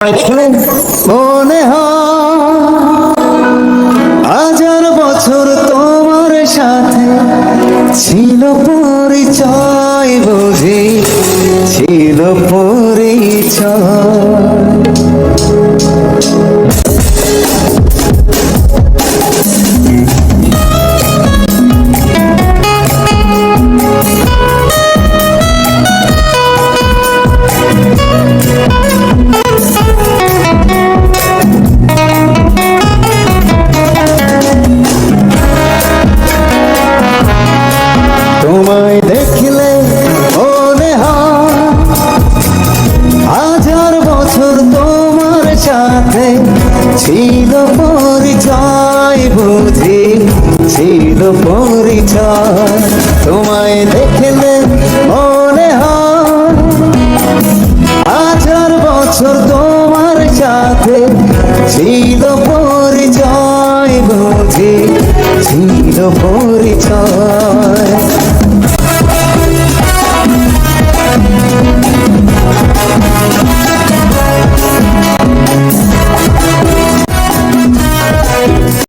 মনে হয় হাজার বছর তোমার সাথে ছিল পরিচয়, বুঝি ছিল পরিচয়। তোমায় দেখলে মনে হয় হাজার বছর তোমার সাথে ছিল পরিচয়, বুঝি ছিল পরিচয়। তোমায় দেখলে মনে হয় হাজার বছর তোমার সাথে ছিল পরিচয়, বুঝি ছিল পরিচয়।